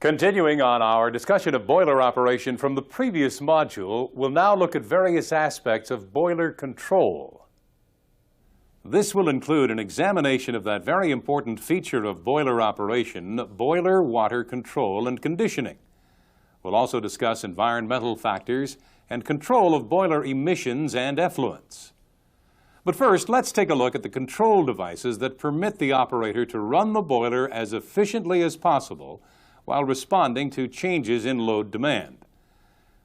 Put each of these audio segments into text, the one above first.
Continuing on our discussion of boiler operation from the previous module, we'll now look at various aspects of boiler control. This will include an examination of that very important feature of boiler operation, boiler water control and conditioning. We'll also discuss environmental factors and control of boiler emissions and effluents. But first, let's take a look at the control devices that permit the operator to run the boiler as efficiently as possible while responding to changes in load demand.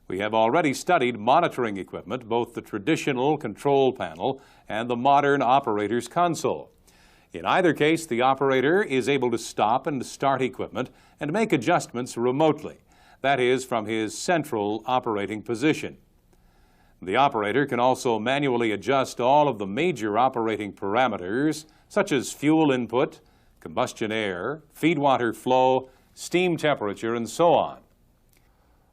We have already studied monitoring equipment, both the traditional control panel and the modern operator's console. In either case, the operator is able to stop and start equipment and make adjustments remotely, that is, from his central operating position. The operator can also manually adjust all of the major operating parameters, such as fuel input, combustion air, feed water flow, steam temperature, and so on.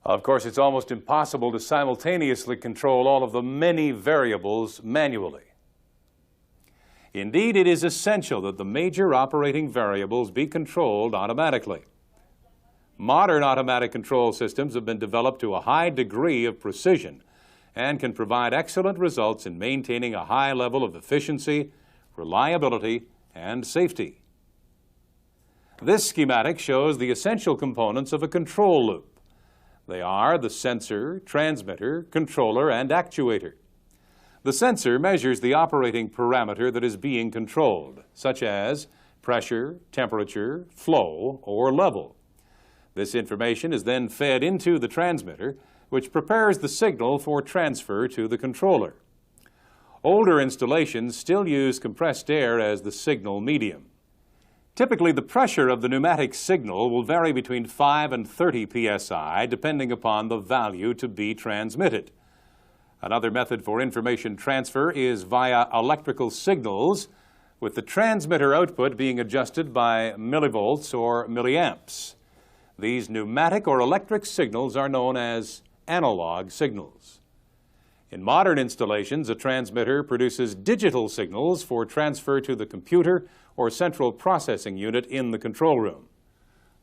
Of course, it's almost impossible to simultaneously control all of the many variables manually. Indeed, it is essential that the major operating variables be controlled automatically. Modern automatic control systems have been developed to a high degree of precision and can provide excellent results in maintaining a high level of efficiency, reliability, and safety. This schematic shows the essential components of a control loop. They are the sensor, transmitter, controller, and actuator. The sensor measures the operating parameter that is being controlled, such as pressure, temperature, flow, or level. This information is then fed into the transmitter, which prepares the signal for transfer to the controller. Older installations still use compressed air as the signal medium. Typically, the pressure of the pneumatic signal will vary between 5 and 30 psi, depending upon the value to be transmitted. Another method for information transfer is via electrical signals, with the transmitter output being adjusted by millivolts or milliamps. These pneumatic or electric signals are known as analog signals. In modern installations, a transmitter produces digital signals for transfer to the computer or central processing unit in the control room.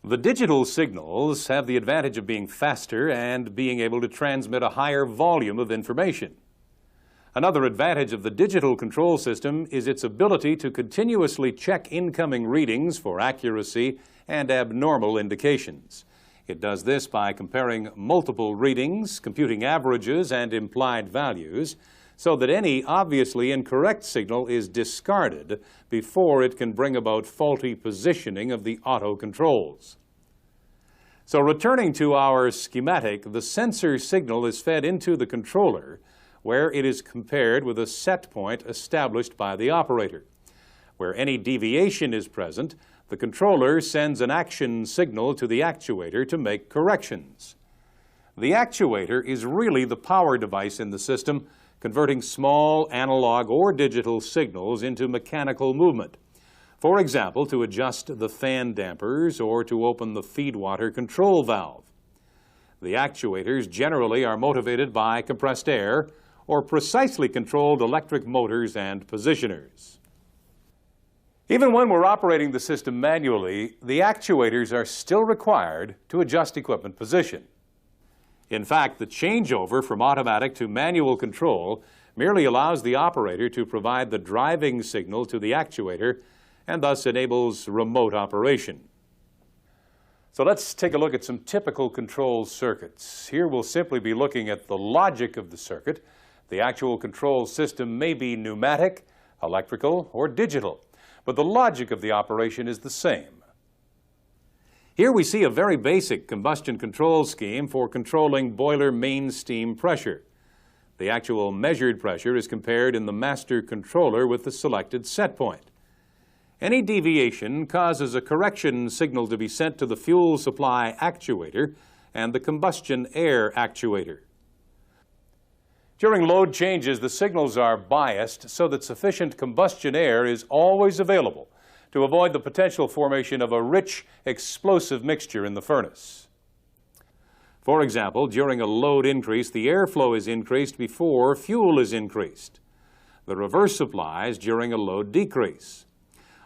The digital signals have the advantage of being faster and being able to transmit a higher volume of information. Another advantage of the digital control system is its ability to continuously check incoming readings for accuracy and abnormal indications. It does this by comparing multiple readings, computing averages and implied values, so that any obviously incorrect signal is discarded before it can bring about faulty positioning of the auto controls. So returning to our schematic, the sensor signal is fed into the controller, where it is compared with a set point established by the operator. Where any deviation is present, the controller sends an action signal to the actuator to make corrections. The actuator is really the power device in the system, converting small analog or digital signals into mechanical movement. For example, to adjust the fan dampers or to open the feed water control valve. The actuators generally are motivated by compressed air or precisely controlled electric motors and positioners. Even when we're operating the system manually, the actuators are still required to adjust equipment position. In fact, the changeover from automatic to manual control merely allows the operator to provide the driving signal to the actuator and thus enables remote operation. So let's take a look at some typical control circuits. Here we'll simply be looking at the logic of the circuit. The actual control system may be pneumatic, electrical, or digital, but the logic of the operation is the same. Here we see a very basic combustion control scheme for controlling boiler main steam pressure. The actual measured pressure is compared in the master controller with the selected set point. Any deviation causes a correction signal to be sent to the fuel supply actuator and the combustion air actuator. During load changes, the signals are biased so that sufficient combustion air is always available to avoid the potential formation of a rich, explosive mixture in the furnace. For example, during a load increase, the airflow is increased before fuel is increased. The reverse applies during a load decrease.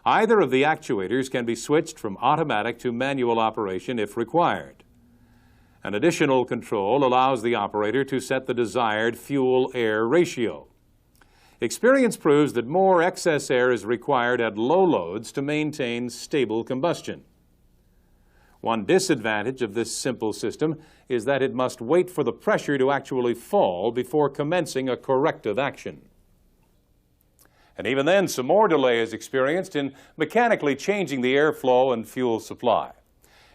Either of the actuators can be switched from automatic to manual operation if required. An additional control allows the operator to set the desired fuel-air ratio. Experience proves that more excess air is required at low loads to maintain stable combustion. One disadvantage of this simple system is that it must wait for the pressure to actually fall before commencing a corrective action. And even then, some more delay is experienced in mechanically changing the airflow and fuel supply.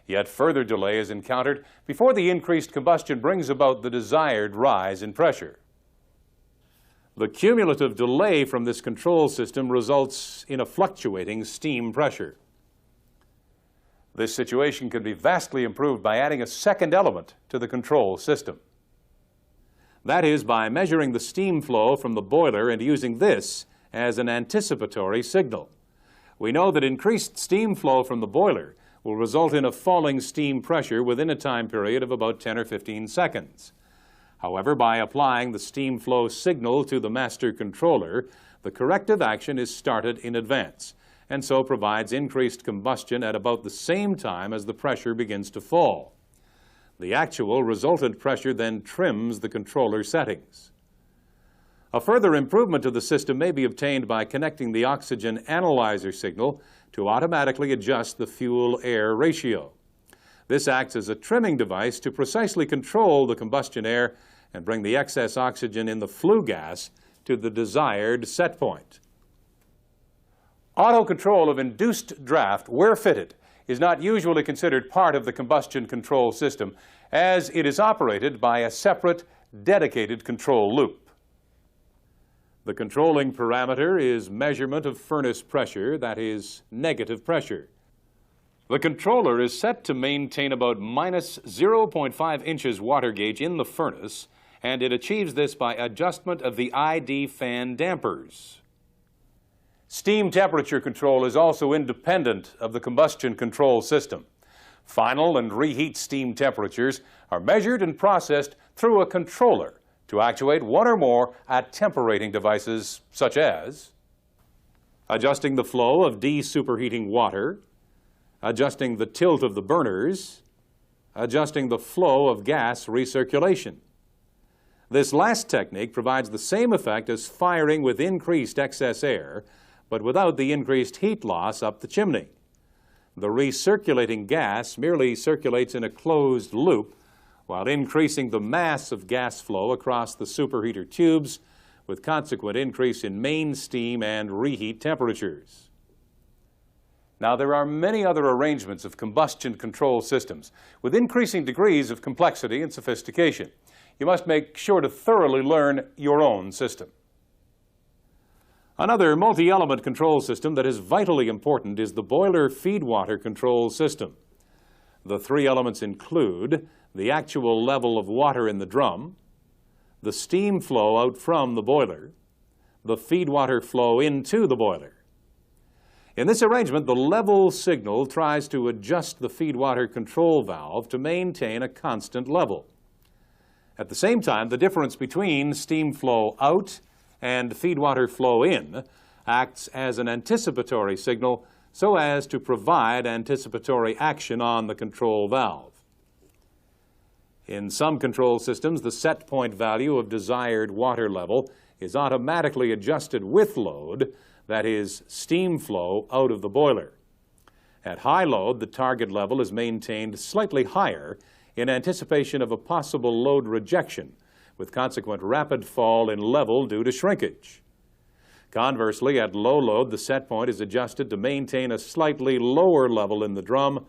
Yet further delay is encountered before the increased combustion brings about the desired rise in pressure. The cumulative delay from this control system results in a fluctuating steam pressure. This situation can be vastly improved by adding a second element to the control system. That is, by measuring the steam flow from the boiler and using this as an anticipatory signal. We know that increased steam flow from the boiler will result in a falling steam pressure within a time period of about 10 or 15 seconds. However, by applying the steam flow signal to the master controller, the corrective action is started in advance, and so provides increased combustion at about the same time as the pressure begins to fall. The actual resultant pressure then trims the controller settings. A further improvement to the system may be obtained by connecting the oxygen analyzer signal to automatically adjust the fuel-air ratio. This acts as a trimming device to precisely control the combustion air and bring the excess oxygen in the flue gas to the desired set point. Auto control of induced draft, where fitted, is not usually considered part of the combustion control system, as it is operated by a separate, dedicated control loop. The controlling parameter is measurement of furnace pressure, that is, negative pressure. The controller is set to maintain about minus 0.5 inches water gauge in the furnace, and it achieves this by adjustment of the ID fan dampers. Steam temperature control is also independent of the combustion control system. Final and reheat steam temperatures are measured and processed through a controller to actuate one or more attemperating devices, such as adjusting the flow of de-superheating water, adjusting the tilt of the burners, adjusting the flow of gas recirculation. This last technique provides the same effect as firing with increased excess air, but without the increased heat loss up the chimney. The recirculating gas merely circulates in a closed loop while increasing the mass of gas flow across the superheater tubes, with consequent increase in main steam and reheat temperatures. Now, there are many other arrangements of combustion control systems with increasing degrees of complexity and sophistication. You must make sure to thoroughly learn your own system. Another multi-element control system that is vitally important is the boiler feed water control system. The three elements include the actual level of water in the drum, the steam flow out from the boiler, the feed water flow into the boiler. In this arrangement, the level signal tries to adjust the feed water control valve to maintain a constant level. At the same time, the difference between steam flow out and feed water flow in acts as an anticipatory signal so as to provide anticipatory action on the control valve. In some control systems, the set point value of desired water level is automatically adjusted with load, that is, steam flow out of the boiler. At high load, the target level is maintained slightly higher in anticipation of a possible load rejection, with consequent rapid fall in level due to shrinkage. Conversely, at low load, the set point is adjusted to maintain a slightly lower level in the drum,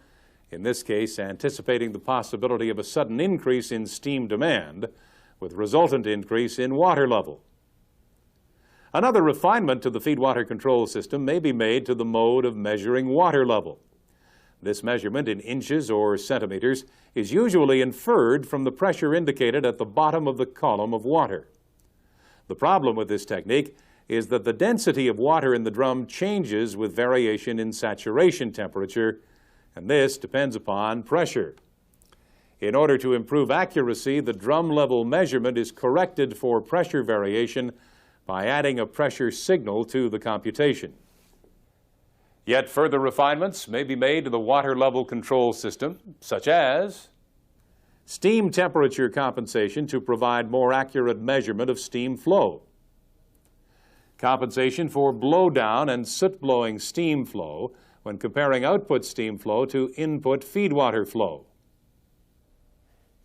in this case anticipating the possibility of a sudden increase in steam demand, with resultant increase in water level. Another refinement to the feed water control system may be made to the mode of measuring water level. This measurement in inches or centimeters is usually inferred from the pressure indicated at the bottom of the column of water. The problem with this technique is that the density of water in the drum changes with variation in saturation temperature, and this depends upon pressure. In order to improve accuracy, the drum level measurement is corrected for pressure variation by adding a pressure signal to the computation. Yet further refinements may be made to the water level control system, such as steam temperature compensation to provide more accurate measurement of steam flow, compensation for blowdown and soot-blowing steam flow when comparing output steam flow to input feedwater flow.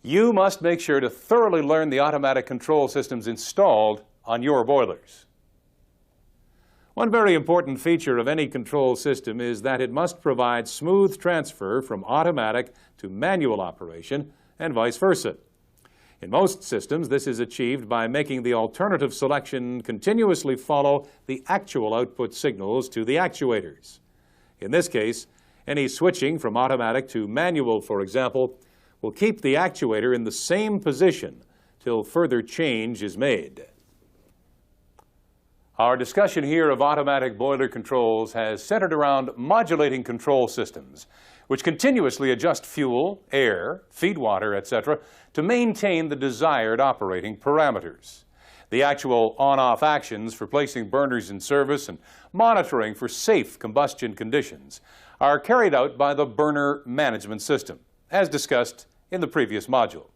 You must make sure to thoroughly learn the automatic control systems installed on your boilers. One very important feature of any control system is that it must provide smooth transfer from automatic to manual operation and vice versa. In most systems, this is achieved by making the alternative selection continuously follow the actual output signals to the actuators. In this case, any switching from automatic to manual, for example, will keep the actuator in the same position till further change is made. Our discussion here of automatic boiler controls has centered around modulating control systems, which continuously adjust fuel, air, feed water, etc., to maintain the desired operating parameters. The actual on-off actions for placing burners in service and monitoring for safe combustion conditions are carried out by the burner management system, as discussed in the previous module.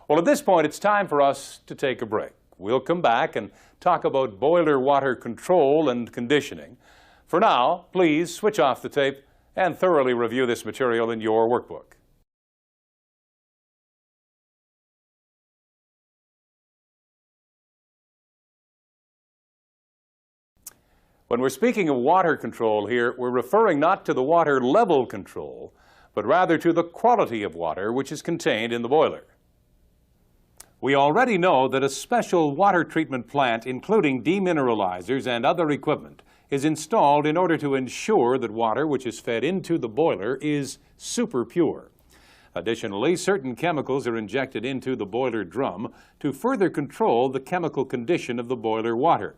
Well, at this point, it's time for us to take a break. We'll come back and talk about boiler water control and conditioning. For now, please switch off the tape and thoroughly review this material in your workbook. When we're speaking of water control here, we're referring not to the water level control, but rather to the quality of water which is contained in the boiler. We already know that a special water treatment plant, including demineralizers and other equipment, is installed in order to ensure that water which is fed into the boiler is super pure. Additionally, certain chemicals are injected into the boiler drum to further control the chemical condition of the boiler water.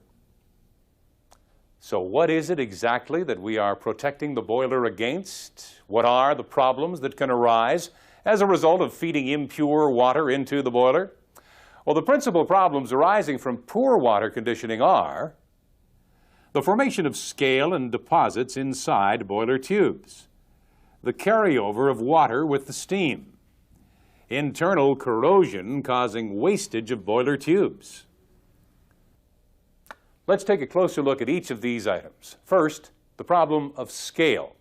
So what is it exactly that we are protecting the boiler against? What are the problems that can arise as a result of feeding impure water into the boiler? Well, the principal problems arising from poor water conditioning are the formation of scale and deposits inside boiler tubes, the carryover of water with the steam, internal corrosion causing wastage of boiler tubes. Let's take a closer look at each of these items. First, the problem of scale.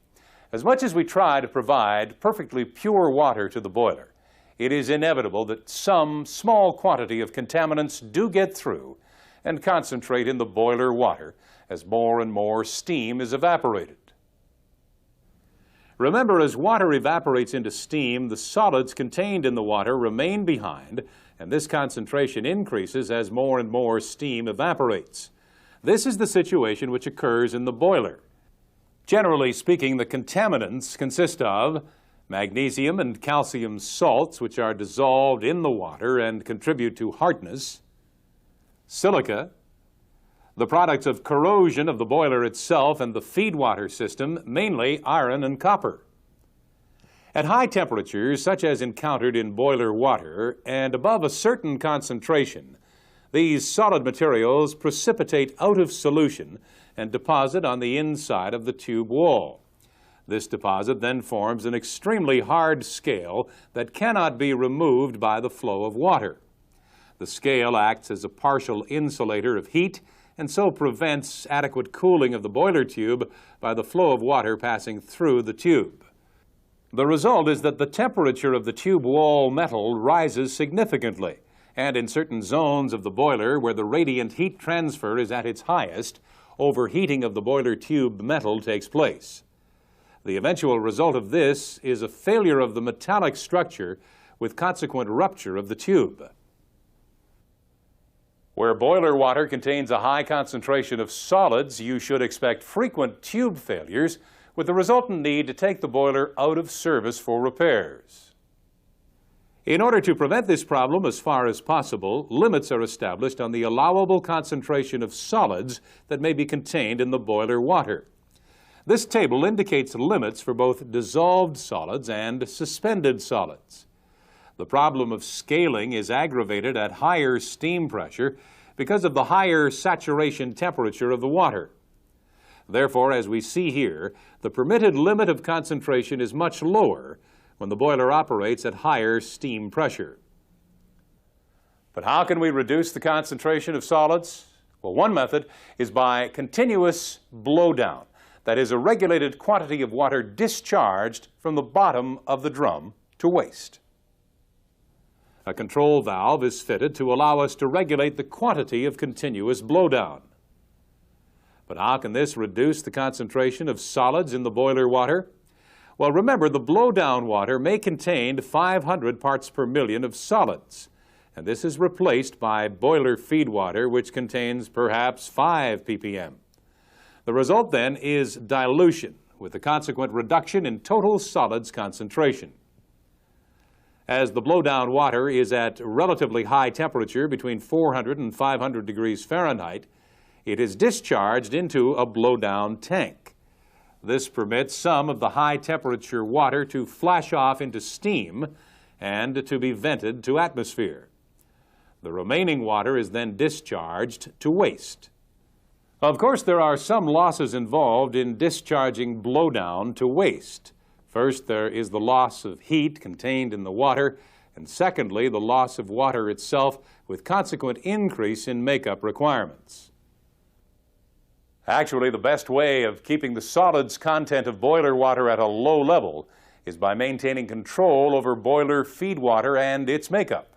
As much as we try to provide perfectly pure water to the boiler, it is inevitable that some small quantity of contaminants do get through and concentrate in the boiler water as more and more steam is evaporated. Remember, as water evaporates into steam, the solids contained in the water remain behind, and this concentration increases as more and more steam evaporates. This is the situation which occurs in the boiler. Generally speaking, the contaminants consist of magnesium and calcium salts, which are dissolved in the water and contribute to hardness, silica, the products of corrosion of the boiler itself and the feedwater system, mainly iron and copper. At high temperatures, such as encountered in boiler water, and above a certain concentration, these solid materials precipitate out of solution and deposit on the inside of the tube wall. This deposit then forms an extremely hard scale that cannot be removed by the flow of water. The scale acts as a partial insulator of heat and so prevents adequate cooling of the boiler tube by the flow of water passing through the tube. The result is that the temperature of the tube wall metal rises significantly, and in certain zones of the boiler where the radiant heat transfer is at its highest, overheating of the boiler tube metal takes place. The eventual result of this is a failure of the metallic structure with consequent rupture of the tube. Where boiler water contains a high concentration of solids, you should expect frequent tube failures with the resultant need to take the boiler out of service for repairs. In order to prevent this problem as far as possible, limits are established on the allowable concentration of solids that may be contained in the boiler water. This table indicates limits for both dissolved solids and suspended solids. The problem of scaling is aggravated at higher steam pressure because of the higher saturation temperature of the water. Therefore, as we see here, the permitted limit of concentration is much lower when the boiler operates at higher steam pressure. But how can we reduce the concentration of solids? Well, one method is by continuous blowdown. That is, a regulated quantity of water discharged from the bottom of the drum to waste. A control valve is fitted to allow us to regulate the quantity of continuous blowdown. But how can this reduce the concentration of solids in the boiler water? Well, remember, the blowdown water may contain 500 parts per million of solids, and this is replaced by boiler feed water, which contains perhaps 5 ppm. The result then is dilution, with the consequent reduction in total solids concentration. As the blowdown water is at relatively high temperature, between 400 and 500 degrees Fahrenheit, it is discharged into a blowdown tank. This permits some of the high temperature water to flash off into steam and to be vented to atmosphere. The remaining water is then discharged to waste. Of course, there are some losses involved in discharging blowdown to waste. First, there is the loss of heat contained in the water, and secondly, the loss of water itself with consequent increase in makeup requirements. Actually, the best way of keeping the solids content of boiler water at a low level is by maintaining control over boiler feed water and its makeup.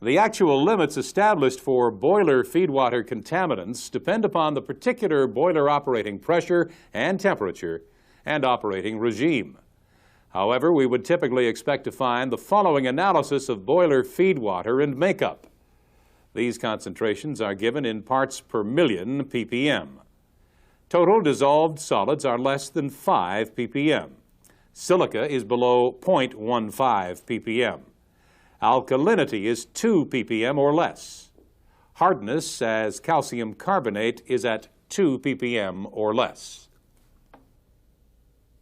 The actual limits established for boiler feed water contaminants depend upon the particular boiler operating pressure and temperature and operating regime. However, we would typically expect to find the following analysis of boiler feed water and makeup. These concentrations are given in parts per million ppm. Total dissolved solids are less than 5 ppm. Silica is below 0.15 ppm. Alkalinity is 2 ppm or less. Hardness, as calcium carbonate, is at 2 ppm or less.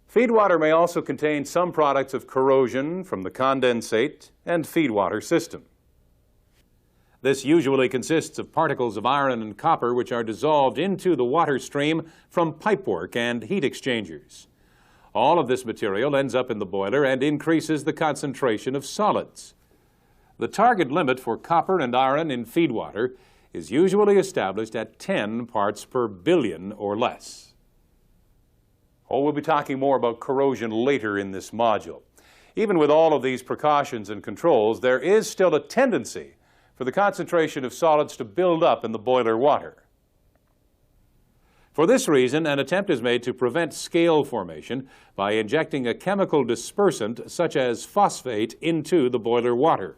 Feed water may also contain some products of corrosion from the condensate and feed water system. This usually consists of particles of iron and copper which are dissolved into the water stream from pipework and heat exchangers. All of this material ends up in the boiler and increases the concentration of solids. The target limit for copper and iron in feed water is usually established at 10 parts per billion or less. We'll be talking more about corrosion later in this module. Even with all of these precautions and controls, there is still a tendency for the concentration of solids to build up in the boiler water. For this reason, an attempt is made to prevent scale formation by injecting a chemical dispersant such as phosphate into the boiler water.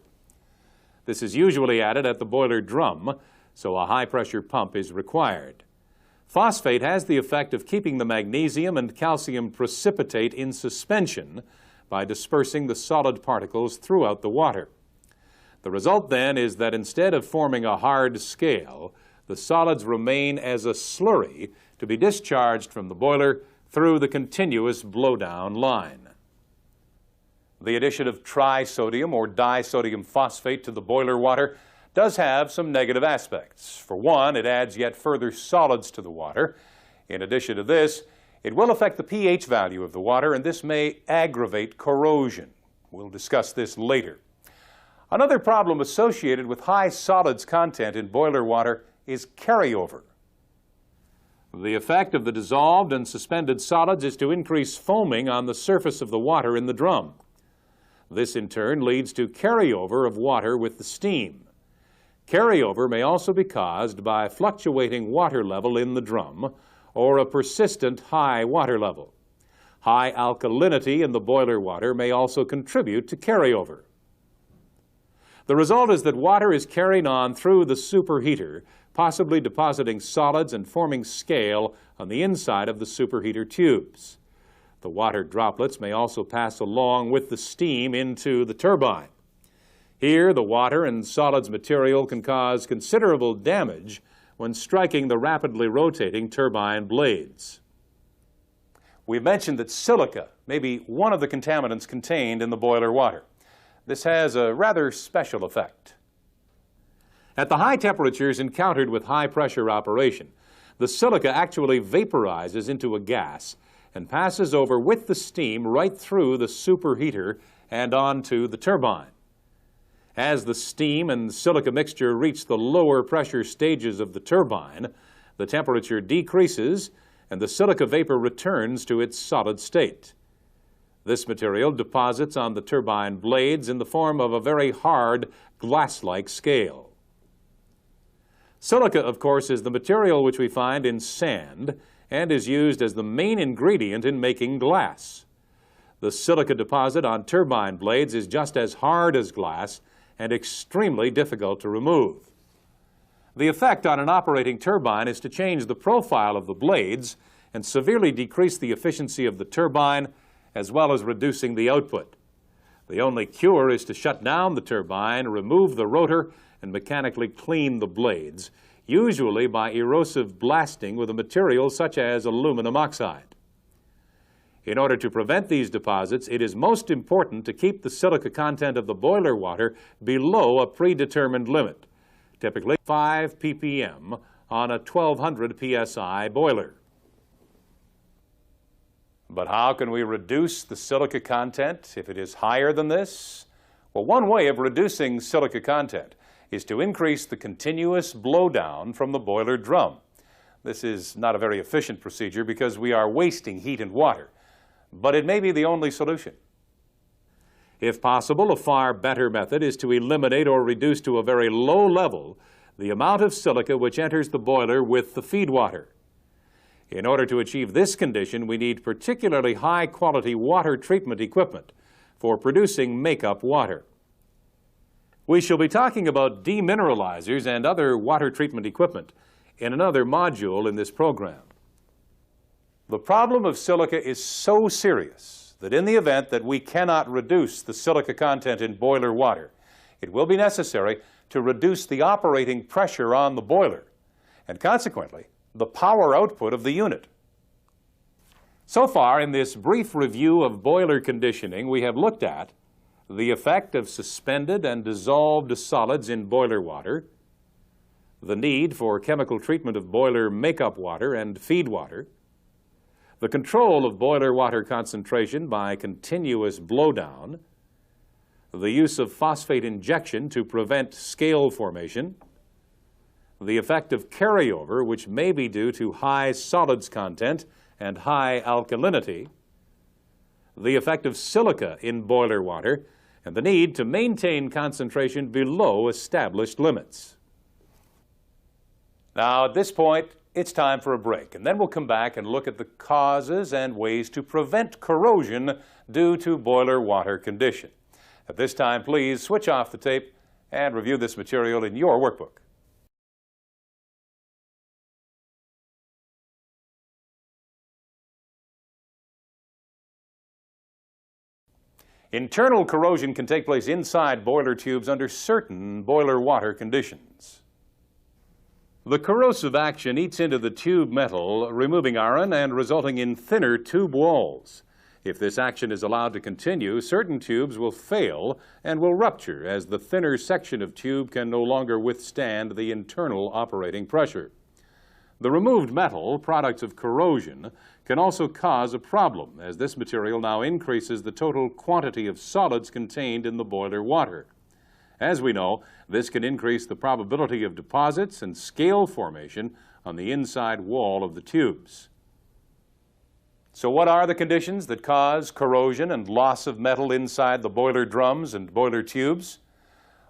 This is usually added at the boiler drum, so a high-pressure pump is required. Phosphate has the effect of keeping the magnesium and calcium precipitate in suspension by dispersing the solid particles throughout the water. The result then is that instead of forming a hard scale, the solids remain as a slurry to be discharged from the boiler through the continuous blowdown line. The addition of trisodium or disodium phosphate to the boiler water does have some negative aspects. For one, it adds yet further solids to the water. In addition to this, it will affect the pH value of the water, and this may aggravate corrosion. We'll discuss this later. Another problem associated with high solids content in boiler water is carryover. The effect of the dissolved and suspended solids is to increase foaming on the surface of the water in the drum. This in turn leads to carryover of water with the steam. Carryover may also be caused by fluctuating water level in the drum or a persistent high water level. High alkalinity in the boiler water may also contribute to carryover. The result is that water is carried on through the superheater, possibly depositing solids and forming scale on the inside of the superheater tubes. The water droplets may also pass along with the steam into the turbine. Here, the water and solids material can cause considerable damage when striking the rapidly rotating turbine blades. We've mentioned that silica may be one of the contaminants contained in the boiler water. This has a rather special effect. At the high temperatures encountered with high-pressure operation, the silica actually vaporizes into a gas and passes over with the steam right through the superheater and onto the turbine. As the steam and silica mixture reach the lower pressure stages of the turbine, the temperature decreases and the silica vapor returns to its solid state. This material deposits on the turbine blades in the form of a very hard, glass-like scale. Silica, of course, is the material which we find in sand and is used as the main ingredient in making glass. The silica deposit on turbine blades is just as hard as glass and extremely difficult to remove. The effect on an operating turbine is to change the profile of the blades and severely decrease the efficiency of the turbine, as well as reducing the output. The only cure is to shut down the turbine, remove the rotor, and mechanically clean the blades, usually by erosive blasting with a material such as aluminum oxide. In order to prevent these deposits, it is most important to keep the silica content of the boiler water below a predetermined limit, typically 5 ppm on a 1200 psi boiler. But how can we reduce the silica content if it is higher than this? Well, one way of reducing silica content is to increase the continuous blowdown from the boiler drum. This is not a very efficient procedure because we are wasting heat and water, but it may be the only solution. If possible, a far better method is to eliminate or reduce to a very low level the amount of silica which enters the boiler with the feed water. In order to achieve this condition, we need particularly high-quality water treatment equipment for producing makeup water. We shall be talking about demineralizers and other water treatment equipment in another module in this program. The problem of silica is so serious that in the event that we cannot reduce the silica content in boiler water, it will be necessary to reduce the operating pressure on the boiler and consequently the power output of the unit. So far in this brief review of boiler conditioning, we have looked at the effect of suspended and dissolved solids in boiler water, the need for chemical treatment of boiler makeup water and feed water, the control of boiler water concentration by continuous blowdown, the use of phosphate injection to prevent scale formation, the effect of carryover, which may be due to high solids content and high alkalinity, the effect of silica in boiler water, and the need to maintain concentration below established limits. Now, at this point, it's time for a break, and then we'll come back and look at the causes and ways to prevent corrosion due to boiler water condition. At this time, please switch off the tape and review this material in your workbook. Internal corrosion can take place inside boiler tubes under certain boiler water conditions. The corrosive action eats into the tube metal, removing iron and resulting in thinner tube walls. If this action is allowed to continue, certain tubes will fail and will rupture as the thinner section of tube can no longer withstand the internal operating pressure. The removed metal, products of corrosion, can also cause a problem, as this material now increases the total quantity of solids contained in the boiler water. As we know, this can increase the probability of deposits and scale formation on the inside wall of the tubes. So what are the conditions that cause corrosion and loss of metal inside the boiler drums and boiler tubes?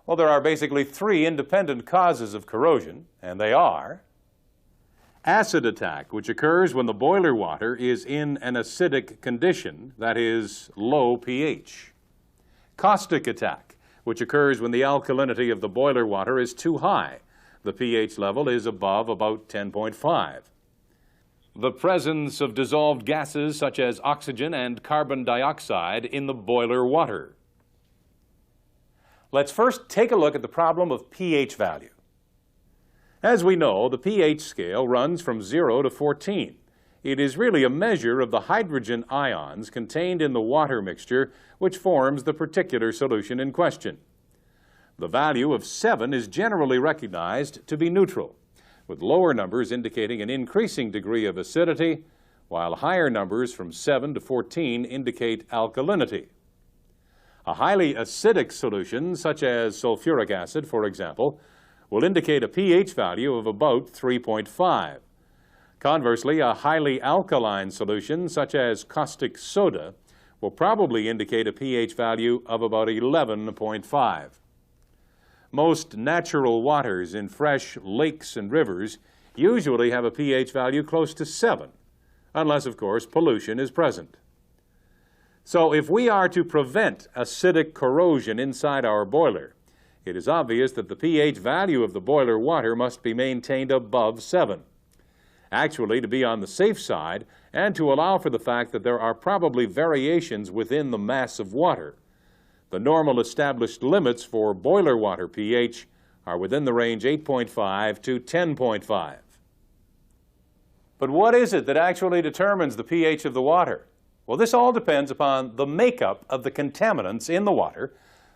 Well, there are basically 3 independent causes of corrosion, and they are acid attack, which occurs when the boiler water is in an acidic condition, that is, low pH. Caustic attack, which occurs when the alkalinity of the boiler water is too high. The pH level is above about 10.5. The presence of dissolved gases such as oxygen and carbon dioxide in the boiler water. Let's first take a look at the problem of pH value. As we know, the pH scale runs from 0 to 14. It is really a measure of the hydrogen ions contained in the water mixture which forms the particular solution in question. The value of 7 is generally recognized to be neutral, with lower numbers indicating an increasing degree of acidity, while higher numbers from 7 to 14 indicate alkalinity. A highly acidic solution, such as sulfuric acid, for example, will indicate a pH value of about 3.5. Conversely, a highly alkaline solution, such as caustic soda, will probably indicate a pH value of about 11.5. Most natural waters in fresh lakes and rivers usually have a pH value close to 7, unless, of course, pollution is present. So if we are to prevent acidic corrosion inside our boiler, it is obvious that the pH value of the boiler water must be maintained above 7. Actually, to be on the safe side and to allow for the fact that there are probably variations within the mass of water, the normal established limits for boiler water pH are within the range 8.5 to 10.5. But what is it that actually determines the pH of the water? Well, this all depends upon the makeup of the contaminants in the water,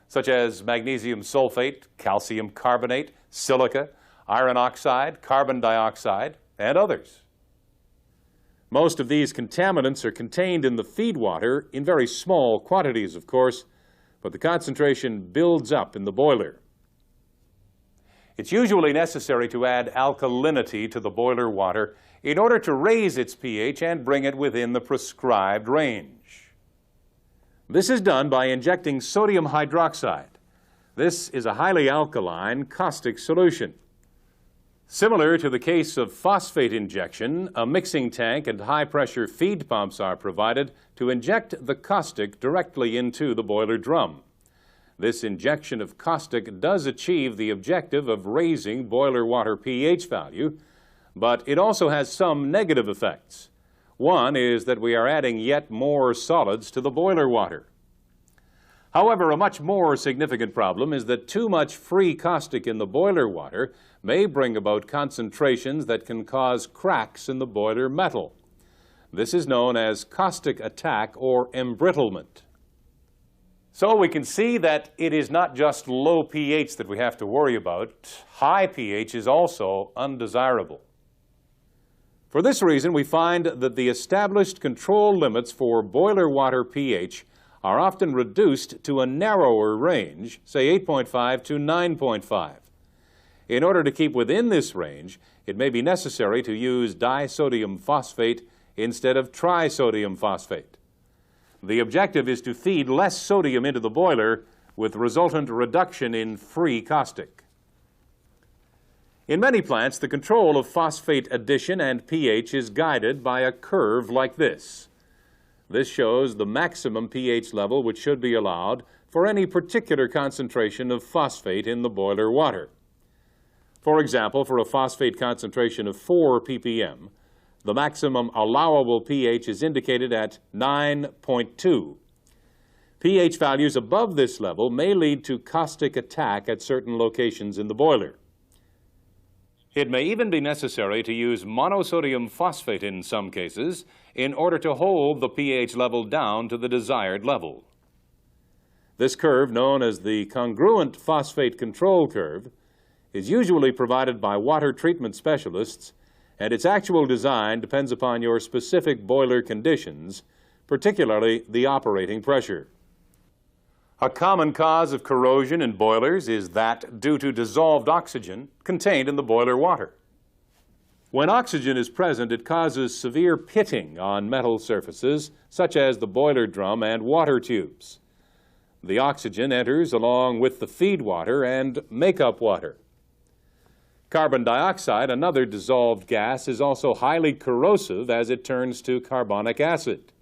such as magnesium sulfate, calcium carbonate, silica, iron oxide, carbon dioxide, and others. Most of these contaminants are contained in the feed water in very small quantities, of course, but the concentration builds up in the boiler. It's usually necessary to add alkalinity to the boiler water in order to raise its pH and bring it within the prescribed range. This is done by injecting sodium hydroxide. This is a highly alkaline caustic solution. Similar to the case of phosphate injection, a mixing tank and high-pressure feed pumps are provided to inject the caustic directly into the boiler drum. This injection of caustic does achieve the objective of raising boiler water pH value, but it also has some negative effects. One is that we are adding yet more solids to the boiler water. However, a much more significant problem is that too much free caustic in the boiler water may bring about concentrations that can cause cracks in the boiler metal. This is known as caustic attack or embrittlement. So we can see that it is not just low pH that we have to worry about. High pH is also undesirable. For this reason, we find that the established control limits for boiler water pH are often reduced to a narrower range, say 8.5 to 9.5. In order to keep within this range, it may be necessary to use disodium phosphate instead of trisodium phosphate. The objective is to feed less sodium into the boiler with resultant reduction in free caustic. In many plants, the control of phosphate addition and pH is guided by a curve like this. This shows the maximum pH level which should be allowed for any particular concentration of phosphate in the boiler water. For example, for a phosphate concentration of 4 ppm, the maximum allowable pH is indicated at 9.2. pH values above this level may lead to caustic attack at certain locations in the boiler. It may even be necessary to use monosodium phosphate in some cases in order to hold the pH level down to the desired level. This curve, known as the congruent phosphate control curve, is usually provided by water treatment specialists, and its actual design depends upon your specific boiler conditions, particularly the operating pressure. A common cause of corrosion in boilers is that due to dissolved oxygen contained in the boiler water. When oxygen is present, it causes severe pitting on metal surfaces, such as the boiler drum and water tubes. The oxygen enters along with the feed water and makeup water. Carbon dioxide, another dissolved gas, is also highly corrosive as it turns to carbonic acid.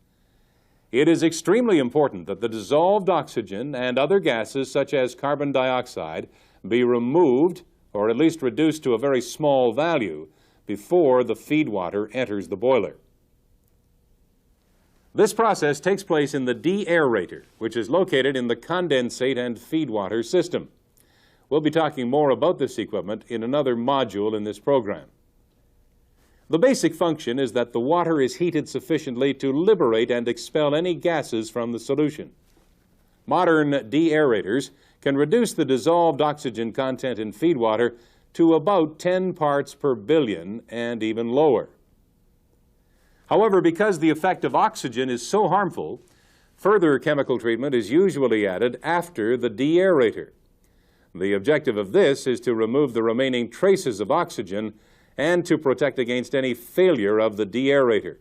It is extremely important that the dissolved oxygen and other gases such as carbon dioxide be removed or at least reduced to a very small value before the feed water enters the boiler. This process takes place in the de-aerator, which is located in the condensate and feed water system. We'll be talking more about this equipment in another module in this program. The basic function is that the water is heated sufficiently to liberate and expel any gases from the solution. Modern deaerators can reduce the dissolved oxygen content in feed water to about 10 parts per billion and even lower. However, because the effect of oxygen is so harmful, further chemical treatment is usually added after the deaerator. The objective of this is to remove the remaining traces of oxygen and to protect against any failure of the deaerator.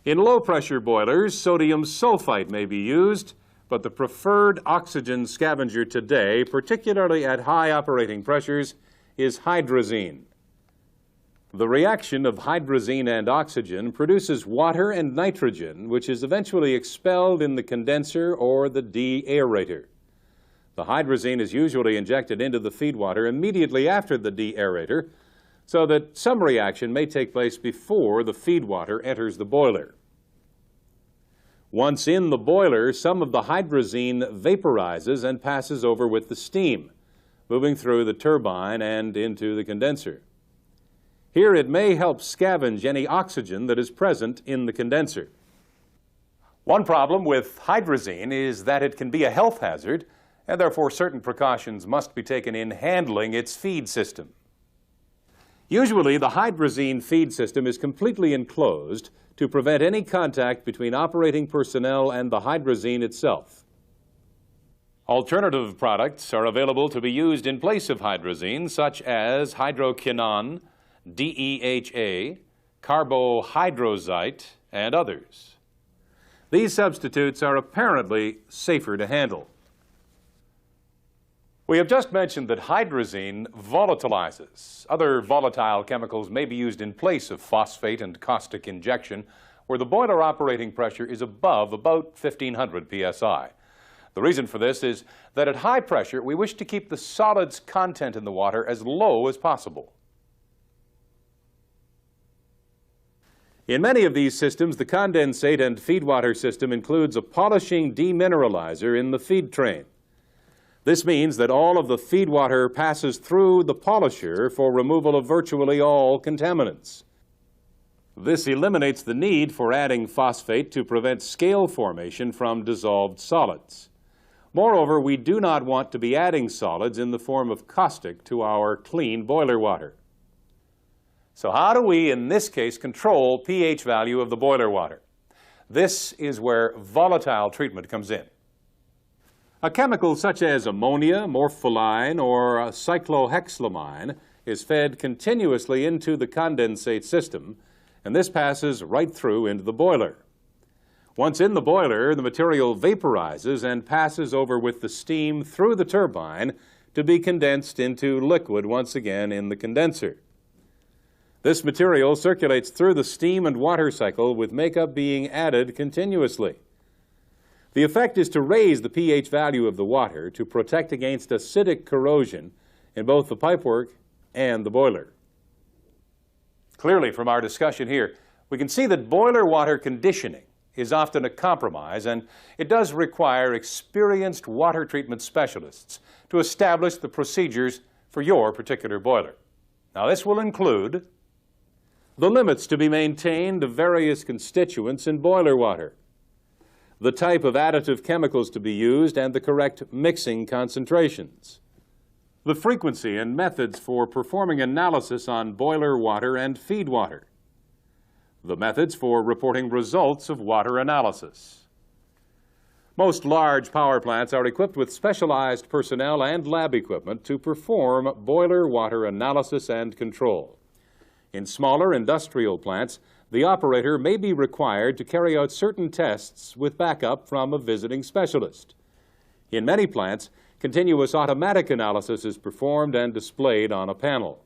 In low-pressure boilers, sodium sulfite may be used, but the preferred oxygen scavenger today, particularly at high operating pressures, is hydrazine. The reaction of hydrazine and oxygen produces water and nitrogen, which is eventually expelled in the condenser or the deaerator. The hydrazine is usually injected into the feed water immediately after the deaerator, so that some reaction may take place before the feed water enters the boiler. Once in the boiler, some of the hydrazine vaporizes and passes over with the steam, moving through the turbine and into the condenser. Here it may help scavenge any oxygen that is present in the condenser. One problem with hydrazine is that it can be a health hazard, and therefore certain precautions must be taken in handling its feed system. Usually, the hydrazine feed system is completely enclosed to prevent any contact between operating personnel and the hydrazine itself. Alternative products are available to be used in place of hydrazine, such as hydroquinone, DEHA, carbohydrazite, and others. These substitutes are apparently safer to handle. We have just mentioned that hydrazine volatilizes. Other volatile chemicals may be used in place of phosphate and caustic injection, where the boiler operating pressure is above about 1500 psi. The reason for this is that at high pressure, we wish to keep the solids content in the water as low as possible. In many of these systems, the condensate and feed water system includes a polishing demineralizer in the feed train. This means that all of the feed water passes through the polisher for removal of virtually all contaminants. This eliminates the need for adding phosphate to prevent scale formation from dissolved solids. Moreover, we do not want to be adding solids in the form of caustic to our clean boiler water. So how do we, in this case, control pH value of the boiler water? This is where volatile treatment comes in. A chemical such as ammonia, morpholine, or cyclohexylamine is fed continuously into the condensate system, and this passes right through into the boiler. Once in the boiler, the material vaporizes and passes over with the steam through the turbine to be condensed into liquid once again in the condenser. This material circulates through the steam and water cycle, with makeup being added continuously. The effect is to raise the pH value of the water to protect against acidic corrosion in both the pipework and the boiler. Clearly, from our discussion here, we can see that boiler water conditioning is often a compromise, and it does require experienced water treatment specialists to establish the procedures for your particular boiler. Now, this will include the limits to be maintained of various constituents in boiler water, the type of additive chemicals to be used, and the correct mixing concentrations, the frequency and methods for performing analysis on boiler water and feed water, the methods for reporting results of water analysis. Most large power plants are equipped with specialized personnel and lab equipment to perform boiler water analysis and control. In smaller industrial plants, the operator may be required to carry out certain tests with backup from a visiting specialist. In many plants, continuous automatic analysis is performed and displayed on a panel.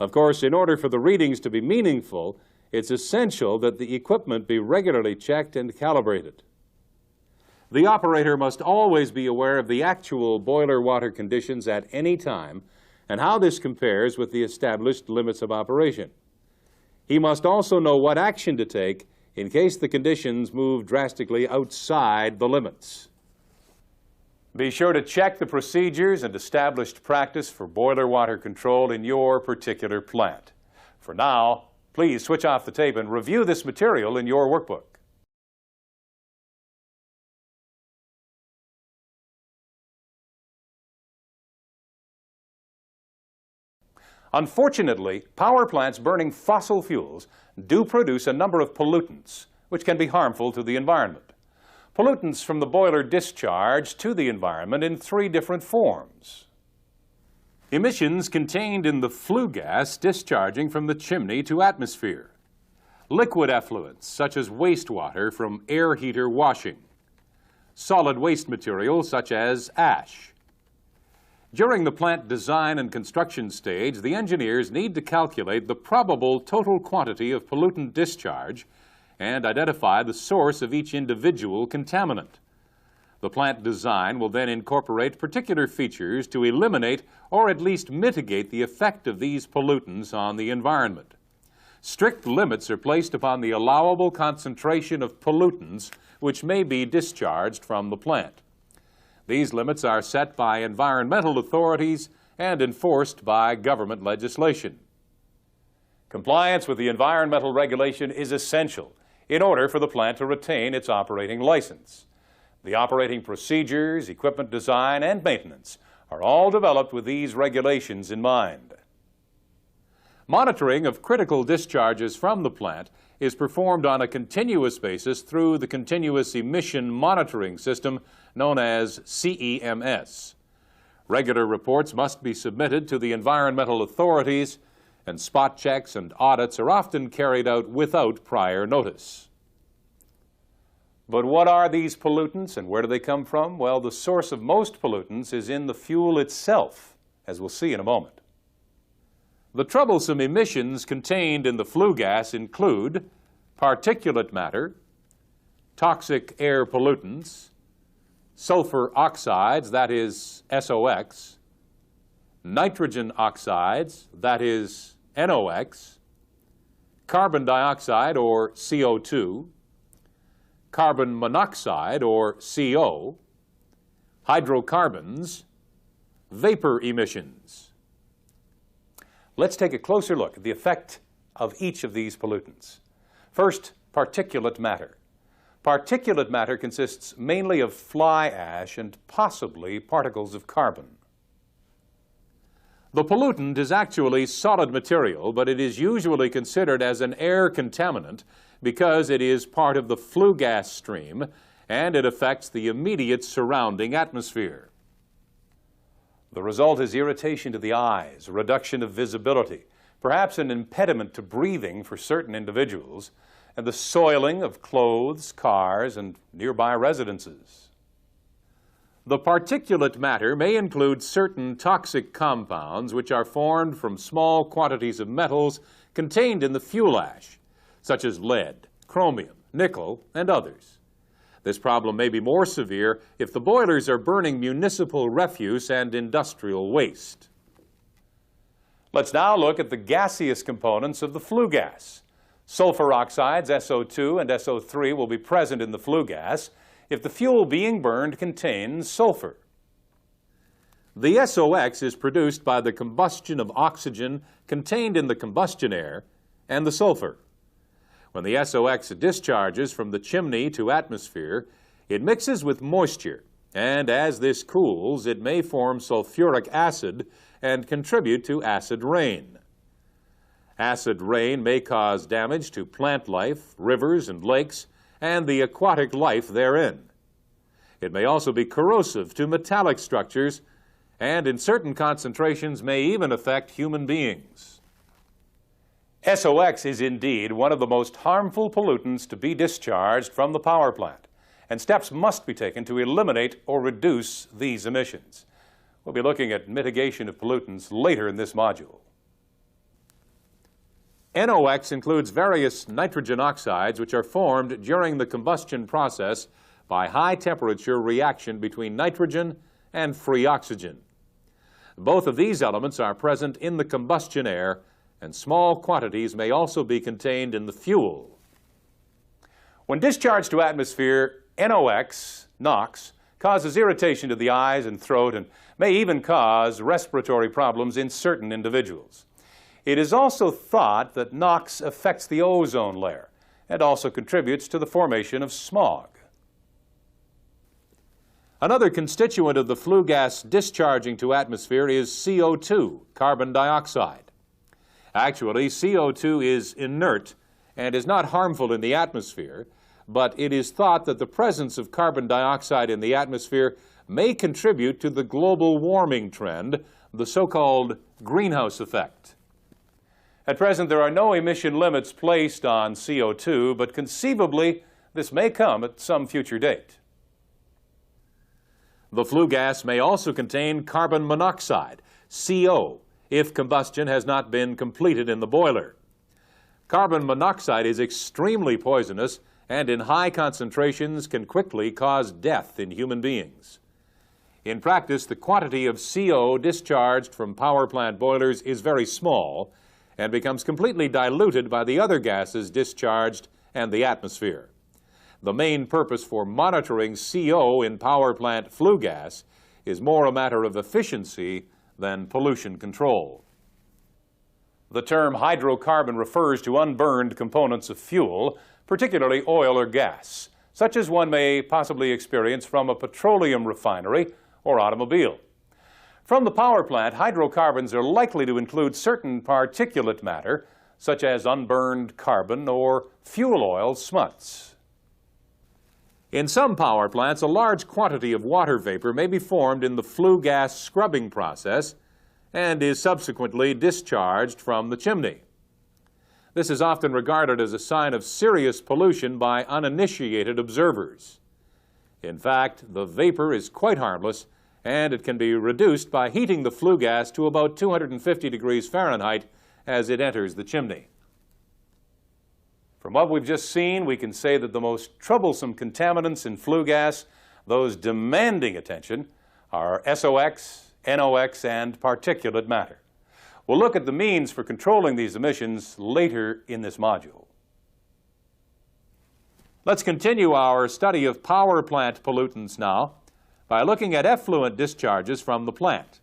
Of course, in order for the readings to be meaningful, it's essential that the equipment be regularly checked and calibrated. The operator must always be aware of the actual boiler water conditions at any time and how this compares with the established limits of operation. He must also know what action to take in case the conditions move drastically outside the limits. Be sure to check the procedures and established practice for boiler water control in your particular plant. For now, please switch off the tape and review this material in your workbook. Unfortunately, power plants burning fossil fuels do produce a number of pollutants which can be harmful to the environment. Pollutants from the boiler discharge to the environment in three different forms. Emissions contained in the flue gas discharging from the chimney to atmosphere. Liquid effluents such as wastewater from air heater washing. Solid waste materials such as ash. During the plant design and construction stage, the engineers need to calculate the probable total quantity of pollutant discharge and identify the source of each individual contaminant. The plant design will then incorporate particular features to eliminate or at least mitigate the effect of these pollutants on the environment. Strict limits are placed upon the allowable concentration of pollutants which may be discharged from the plant. These limits are set by environmental authorities and enforced by government legislation. Compliance with the environmental regulation is essential in order for the plant to retain its operating license. The operating procedures, equipment design, and maintenance are all developed with these regulations in mind. Monitoring of critical discharges from the plant is performed on a continuous basis through the Continuous Emission Monitoring System known as CEMS. Regular reports must be submitted to the environmental authorities, and spot checks and audits are often carried out without prior notice. But what are these pollutants and where do they come from? Well, the source of most pollutants is in the fuel itself, as we'll see in a moment. The troublesome emissions contained in the flue gas include particulate matter, toxic air pollutants, sulfur oxides, that is SOx, nitrogen oxides, that is NOx, carbon dioxide or CO2, carbon monoxide or CO, hydrocarbons, vapor emissions. Let's take a closer look at the effect of each of these pollutants. First, particulate matter. Particulate matter consists mainly of fly ash and possibly particles of carbon. The pollutant is actually solid material, but it is usually considered as an air contaminant because it is part of the flue gas stream and it affects the immediate surrounding atmosphere. The result is irritation to the eyes, reduction of visibility, perhaps an impediment to breathing for certain individuals, and the soiling of clothes, cars, and nearby residences. The particulate matter may include certain toxic compounds which are formed from small quantities of metals contained in the fuel ash, such as lead, chromium, nickel, and others. This problem may be more severe if the boilers are burning municipal refuse and industrial waste. Let's now look at the gaseous components of the flue gas. Sulfur oxides, SO2 and SO3, will be present in the flue gas if the fuel being burned contains sulfur. The SOx is produced by the combustion of oxygen contained in the combustion air and the sulfur. When the SOx discharges from the chimney to atmosphere, it mixes with moisture, and as this cools, it may form sulfuric acid and contribute to acid rain. Acid rain may cause damage to plant life, rivers and lakes, and the aquatic life therein. It may also be corrosive to metallic structures, and in certain concentrations may even affect human beings. SOx is indeed one of the most harmful pollutants to be discharged from the power plant, and steps must be taken to eliminate or reduce these emissions. We'll be looking at mitigation of pollutants later in this module. NOx includes various nitrogen oxides which are formed during the combustion process by high-temperature reaction between nitrogen and free oxygen. Both of these elements are present in the combustion air, and small quantities may also be contained in the fuel. When discharged to atmosphere, NOx causes irritation to the eyes and throat and may even cause respiratory problems in certain individuals. It is also thought that NOx affects the ozone layer and also contributes to the formation of smog. Another constituent of the flue gas discharging to atmosphere is CO2, carbon dioxide. Actually, CO2 is inert and is not harmful in the atmosphere, but it is thought that the presence of carbon dioxide in the atmosphere may contribute to the global warming trend, the so-called greenhouse effect. At present, there are no emission limits placed on CO2, but conceivably, this may come at some future date. The flue gas may also contain carbon monoxide, CO, if combustion has not been completed in the boiler. Carbon monoxide is extremely poisonous and in high concentrations can quickly cause death in human beings. In practice, the quantity of CO discharged from power plant boilers is very small and becomes completely diluted by the other gases discharged and the atmosphere. The main purpose for monitoring CO in power plant flue gas is more a matter of efficiency than pollution control. The term hydrocarbon refers to unburned components of fuel, particularly oil or gas, such as one may possibly experience from a petroleum refinery or automobile. From the power plant, hydrocarbons are likely to include certain particulate matter, such as unburned carbon or fuel oil smuts. In some power plants, a large quantity of water vapor may be formed in the flue gas scrubbing process and is subsequently discharged from the chimney. This is often regarded as a sign of serious pollution by uninitiated observers. In fact, the vapor is quite harmless, and it can be reduced by heating the flue gas to about 250 degrees Fahrenheit as it enters the chimney. From what we've just seen, we can say that the most troublesome contaminants in flue gas, those demanding attention, are SOx, NOx, and particulate matter. We'll look at the means for controlling these emissions later in this module. Let's continue our study of power plant pollutants now by looking at effluent discharges from the plant.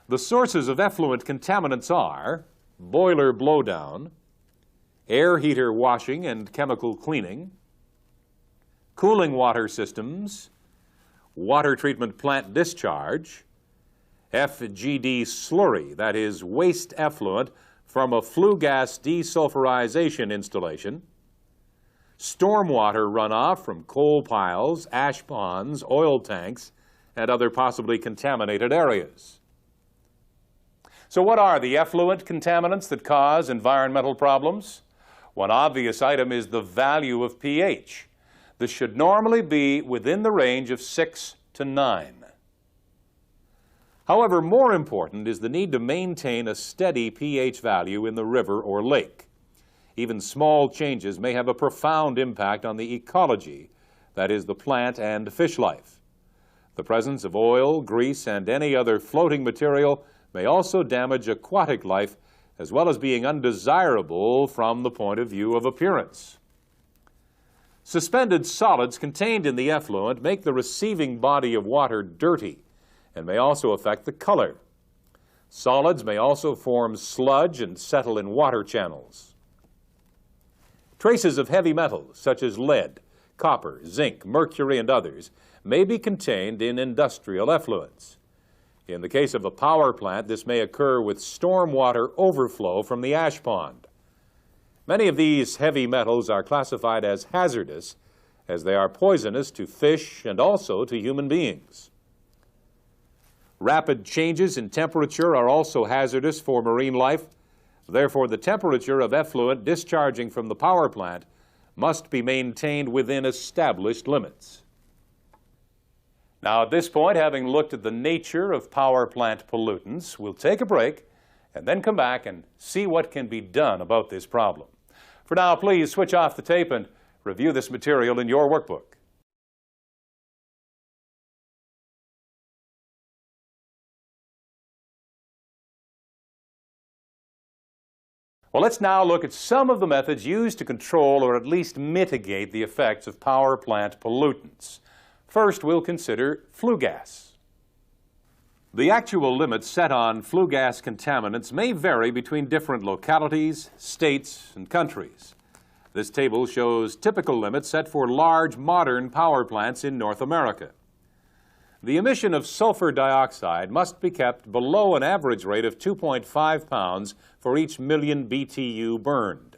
The sources of effluent contaminants are boiler blowdown, air heater washing and chemical cleaning, cooling water systems, water treatment plant discharge, FGD slurry, that is waste effluent from a flue gas desulfurization installation, stormwater runoff from coal piles, ash ponds, oil tanks, and other possibly contaminated areas. So what are the effluent contaminants that cause environmental problems? One obvious item is the value of pH. This should normally be within the range of 6 to 9. However, more important is the need to maintain a steady pH value in the river or lake. Even small changes may have a profound impact on the ecology, that is, the plant and fish life. The presence of oil, grease, and any other floating material may also damage aquatic life, as well as being undesirable from the point of view of appearance. Suspended solids contained in the effluent make the receiving body of water dirty and may also affect the color. Solids may also form sludge and settle in water channels. Traces of heavy metals, such as lead, copper, zinc, mercury, and others, may be contained in industrial effluents. In the case of a power plant, this may occur with stormwater overflow from the ash pond. Many of these heavy metals are classified as hazardous, as they are poisonous to fish and also to human beings. Rapid changes in temperature are also hazardous for marine life. Therefore, the temperature of effluent discharging from the power plant must be maintained within established limits. Now, at this point, having looked at the nature of power plant pollutants, we'll take a break and then come back and see what can be done about this problem. For now, please switch off the tape and review this material in your workbook. Well, let's now look at some of the methods used to control or at least mitigate the effects of power plant pollutants. First, we'll consider flue gas. The actual limits set on flue gas contaminants may vary between different localities, states, and countries. This table shows typical limits set for large modern power plants in North America. The emission of sulfur dioxide must be kept below an average rate of 2.5 pounds for each million BTU burned.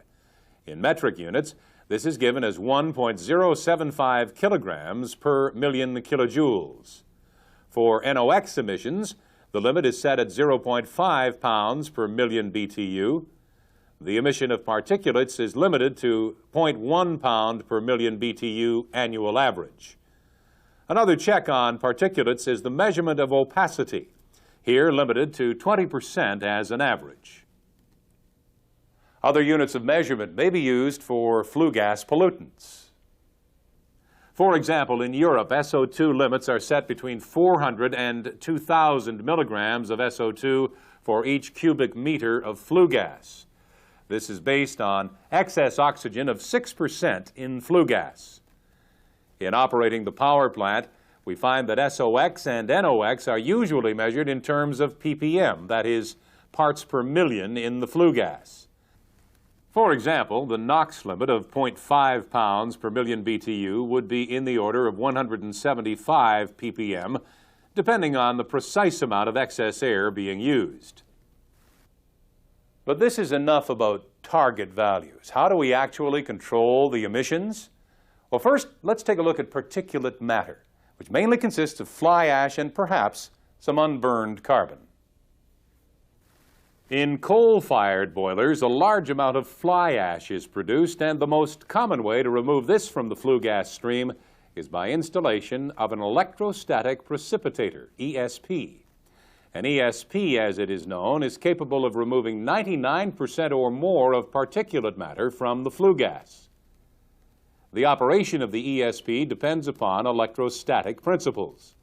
In metric units, this is given as 1.075 kilograms per million kilojoules. For NOx emissions, the limit is set at 0.5 pounds per million BTU. The emission of particulates is limited to 0.1 pound per million BTU annual average. Another check on particulates is the measurement of opacity, here limited to 20% as an average. Other units of measurement may be used for flue gas pollutants. For example, in Europe, SO2 limits are set between 400 and 2,000 milligrams of SO2 for each cubic meter of flue gas. This is based on excess oxygen of 6% in flue gas. In operating the power plant, we find that SOx and NOx are usually measured in terms of ppm, that is, parts per million in the flue gas. For example, the NOx limit of 0.5 pounds per million BTU would be in the order of 175 ppm, depending on the precise amount of excess air being used. But this is enough about target values. How do we actually control the emissions? Well, first, let's take a look at particulate matter, which mainly consists of fly ash and perhaps some unburned carbon. In coal-fired boilers, a large amount of fly ash is produced, and the most common way to remove this from the flue gas stream is by installation of an electrostatic precipitator, ESP. An ESP, as it is known, is capable of removing 99% or more of particulate matter from the flue gas. The operation of the ESP depends upon electrostatic principles.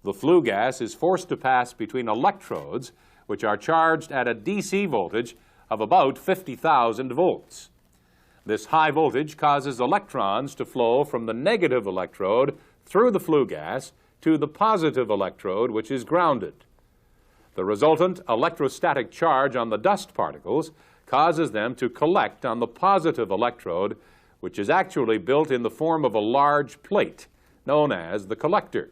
The flue gas is forced to pass between electrodes which are charged at a DC voltage of about 50,000 volts. This high voltage causes electrons to flow from the negative electrode through the flue gas to the positive electrode, which is grounded. The resultant electrostatic charge on the dust particles causes them to collect on the positive electrode, which is actually built in the form of a large plate known as the collector.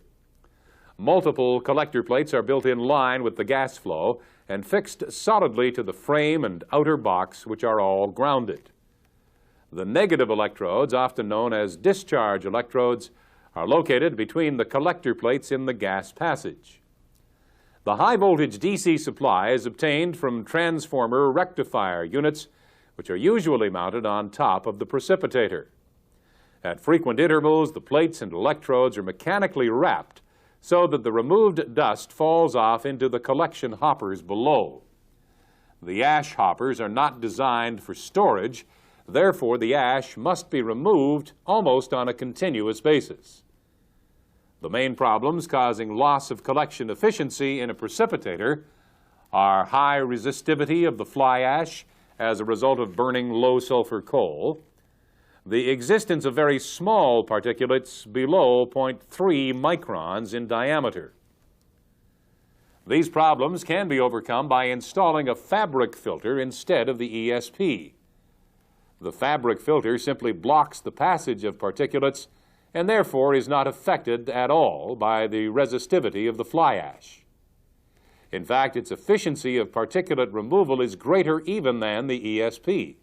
Multiple collector plates are built in line with the gas flow and fixed solidly to the frame and outer box, which are all grounded. The negative electrodes, often known as discharge electrodes, are located between the collector plates in the gas passage. The high-voltage DC supply is obtained from transformer rectifier units, which are usually mounted on top of the precipitator. At frequent intervals, the plates and electrodes are mechanically wrapped so that the removed dust falls off into the collection hoppers below. The ash hoppers are not designed for storage, therefore the ash must be removed almost on a continuous basis. The main problems causing loss of collection efficiency in a precipitator are high resistivity of the fly ash as a result of burning low-sulfur coal, the existence of very small particulates below 0.3 microns in diameter. These problems can be overcome by installing a fabric filter instead of the ESP. The fabric filter simply blocks the passage of particulates and therefore is not affected at all by the resistivity of the fly ash. In fact, its efficiency of particulate removal is greater even than the ESP.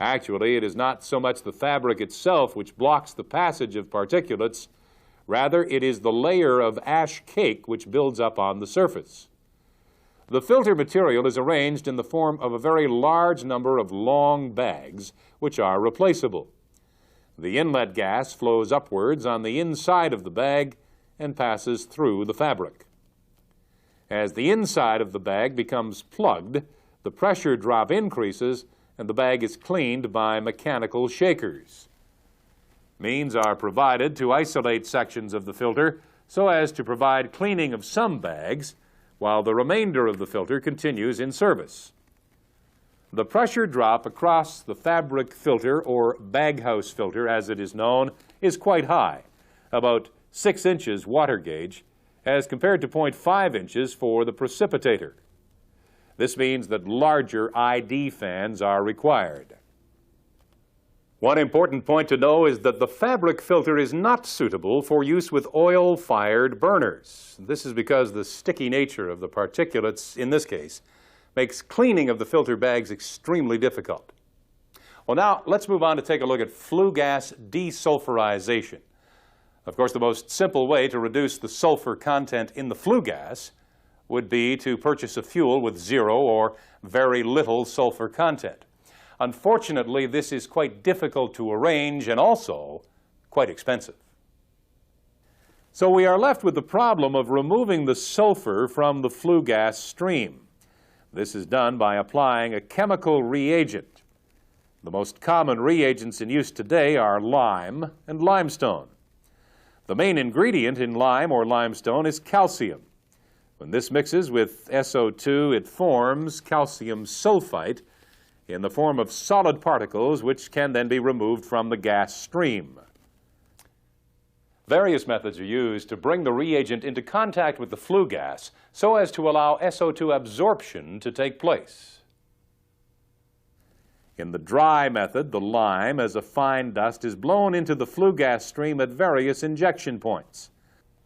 Actually, it is not so much the fabric itself which blocks the passage of particulates, rather it is the layer of ash cake which builds up on the surface. The filter material is arranged in the form of a very large number of long bags, which are replaceable. The inlet gas flows upwards on the inside of the bag and passes through the fabric. As the inside of the bag becomes plugged, the pressure drop increases and the bag is cleaned by mechanical shakers. Means are provided to isolate sections of the filter so as to provide cleaning of some bags while the remainder of the filter continues in service. The pressure drop across the fabric filter, or baghouse filter as it is known, is quite high, about 6 inches water gauge, as compared to 0.5 inches for the precipitator. This means that larger ID fans are required. One important point to know is that the fabric filter is not suitable for use with oil-fired burners. This is because the sticky nature of the particulates, in this case, makes cleaning of the filter bags extremely difficult. Well, now let's move on to take a look at flue gas desulfurization. Of course, the most simple way to reduce the sulfur content in the flue gas would be to purchase a fuel with zero or very little sulfur content. Unfortunately, this is quite difficult to arrange and also quite expensive. So we are left with the problem of removing the sulfur from the flue gas stream. This is done by applying a chemical reagent. The most common reagents in use today are lime and limestone. The main ingredient in lime or limestone is calcium. When this mixes with SO2, it forms calcium sulfite in the form of solid particles which can then be removed from the gas stream. Various methods are used to bring the reagent into contact with the flue gas so as to allow SO2 absorption to take place. In the dry method, the lime as a fine dust is blown into the flue gas stream at various injection points.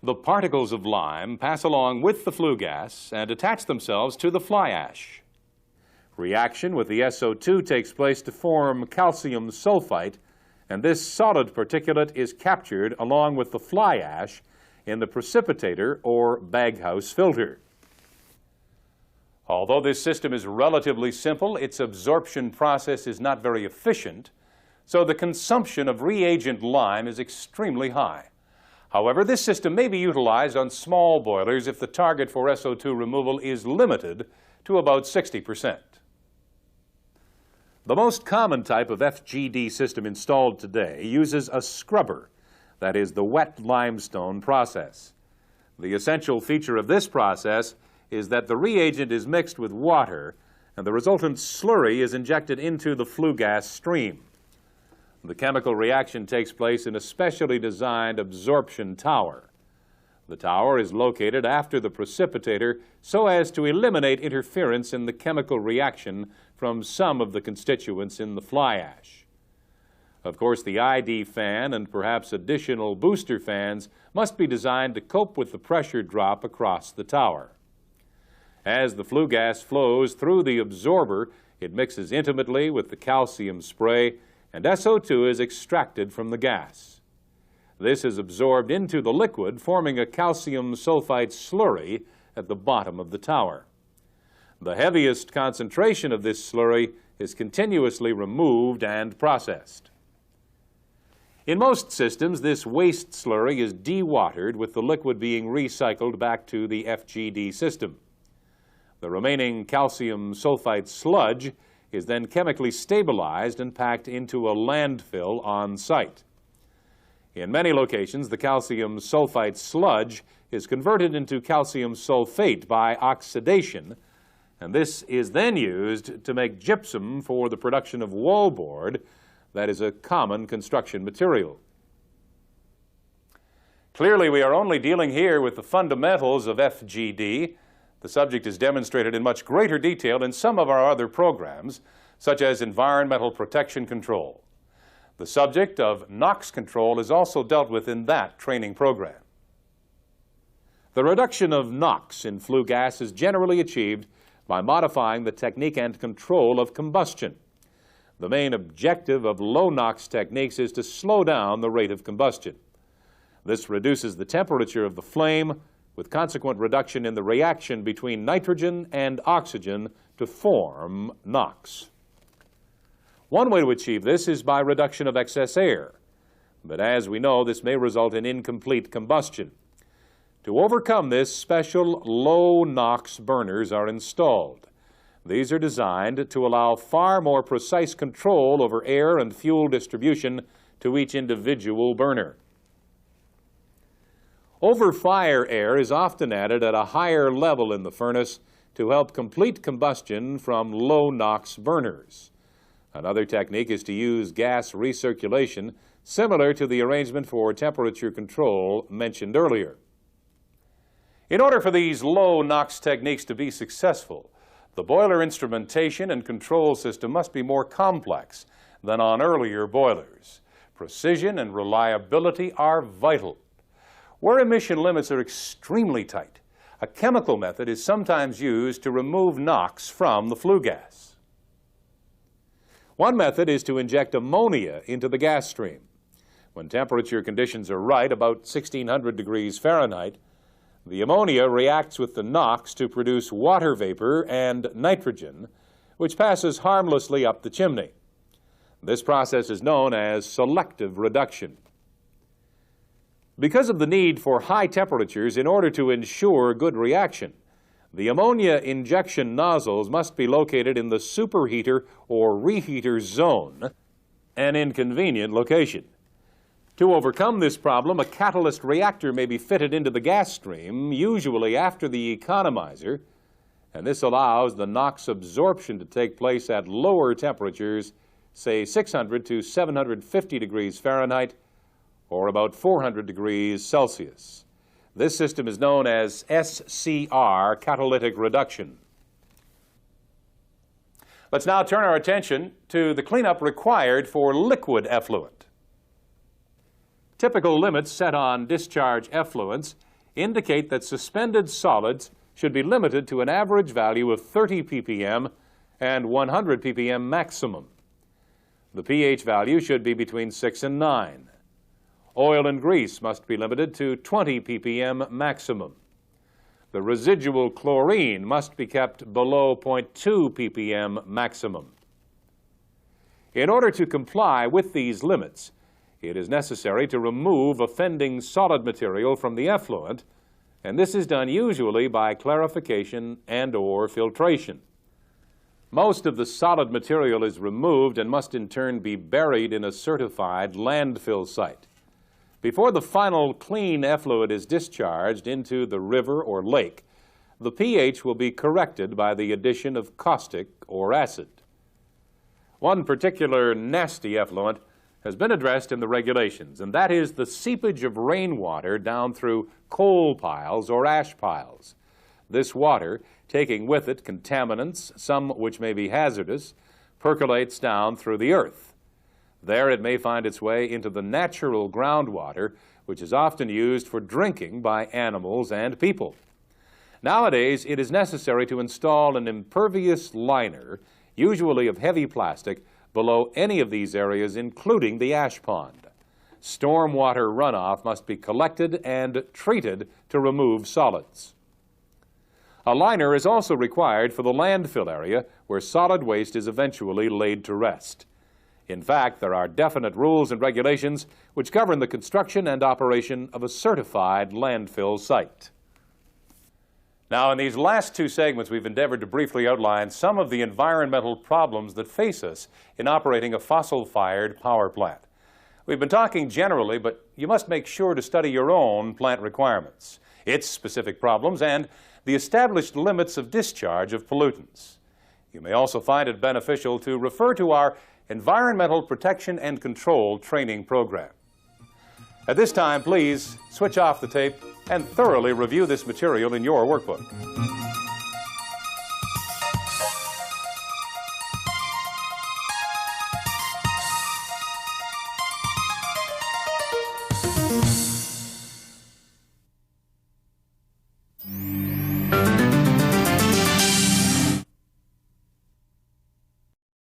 The particles of lime pass along with the flue gas and attach themselves to the fly ash. Reaction with the SO2 takes place to form calcium sulfite, and this solid particulate is captured along with the fly ash in the precipitator or baghouse filter. Although this system is relatively simple, its absorption process is not very efficient, so the consumption of reagent lime is extremely high. However, this system may be utilized on small boilers if the target for SO2 removal is limited to about 60%. The most common type of FGD system installed today uses a scrubber, that is the wet limestone process. The essential feature of this process is that the reagent is mixed with water and the resultant slurry is injected into the flue gas stream. The chemical reaction takes place in a specially designed absorption tower. The tower is located after the precipitator so as to eliminate interference in the chemical reaction from some of the constituents in the fly ash. Of course, the ID fan and perhaps additional booster fans must be designed to cope with the pressure drop across the tower. As the flue gas flows through the absorber, it mixes intimately with the calcium spray, and SO2 is extracted from the gas. This is absorbed into the liquid, forming a calcium sulfite slurry at the bottom of the tower. The heaviest concentration of this slurry is continuously removed and processed. In most systems, this waste slurry is dewatered with the liquid being recycled back to the FGD system. The remaining calcium sulfite sludge is then chemically stabilized and packed into a landfill on site. In many locations, the calcium sulfite sludge is converted into calcium sulfate by oxidation, and this is then used to make gypsum for the production of wallboard that is a common construction material. Clearly, we are only dealing here with the fundamentals of FGD. The subject is demonstrated in much greater detail in some of our other programs, such as environmental protection control. The subject of NOx control is also dealt with in that training program. The reduction of NOx in flue gas is generally achieved by modifying the technique and control of combustion. The main objective of low NOx techniques is to slow down the rate of combustion. This reduces the temperature of the flame, with consequent reduction in the reaction between nitrogen and oxygen to form NOx. One way to achieve this is by reduction of excess air, but as we know, this may result in incomplete combustion. To overcome this, special low NOx burners are installed. These are designed to allow far more precise control over air and fuel distribution to each individual burner. Over-fire air is often added at a higher level in the furnace to help complete combustion from low NOx burners. Another technique is to use gas recirculation, similar to the arrangement for temperature control mentioned earlier. In order for these low NOx techniques to be successful, the boiler instrumentation and control system must be more complex than on earlier boilers. Precision and reliability are vital. Where emission limits are extremely tight, a chemical method is sometimes used to remove NOx from the flue gas. One method is to inject ammonia into the gas stream. When temperature conditions are right, about 1600 degrees Fahrenheit, the ammonia reacts with the NOx to produce water vapor and nitrogen, which passes harmlessly up the chimney. This process is known as selective reduction. Because of the need for high temperatures in order to ensure good reaction, the ammonia injection nozzles must be located in the superheater or reheater zone, an inconvenient location. To overcome this problem, a catalyst reactor may be fitted into the gas stream, usually after the economizer, and this allows the NOx absorption to take place at lower temperatures, say 600 to 750 degrees Fahrenheit, or about 400 degrees Celsius. This system is known as SCR, catalytic reduction. Let's now turn our attention to the cleanup required for liquid effluent. Typical limits set on discharge effluents indicate that suspended solids should be limited to an average value of 30 ppm and 100 ppm maximum. The pH value should be between 6 and 9. Oil and grease must be limited to 20 ppm maximum. The residual chlorine must be kept below 0.2 ppm maximum. In order to comply with these limits, it is necessary to remove offending solid material from the effluent, and this is done usually by clarification and/or filtration. Most of the solid material is removed and must in turn be buried in a certified landfill site. Before the final clean effluent is discharged into the river or lake, the pH will be corrected by the addition of caustic or acid. One particular nasty effluent has been addressed in the regulations, and that is the seepage of rainwater down through coal piles or ash piles. This water, taking with it contaminants, some which may be hazardous, percolates down through the earth. There it may find its way into the natural groundwater, which is often used for drinking by animals and people. Nowadays, it is necessary to install an impervious liner, usually of heavy plastic, below any of these areas, including the ash pond. Stormwater runoff must be collected and treated to remove solids. A liner is also required for the landfill area where solid waste is eventually laid to rest. In fact, there are definite rules and regulations which govern the construction and operation of a certified landfill site. Now, in these last two segments, we've endeavored to briefly outline some of the environmental problems that face us in operating a fossil-fired power plant. We've been talking generally, but you must make sure to study your own plant requirements, its specific problems, and the established limits of discharge of pollutants. You may also find it beneficial to refer to our Environmental Protection and Control training program. At this time, please switch off the tape and thoroughly review this material in your workbook.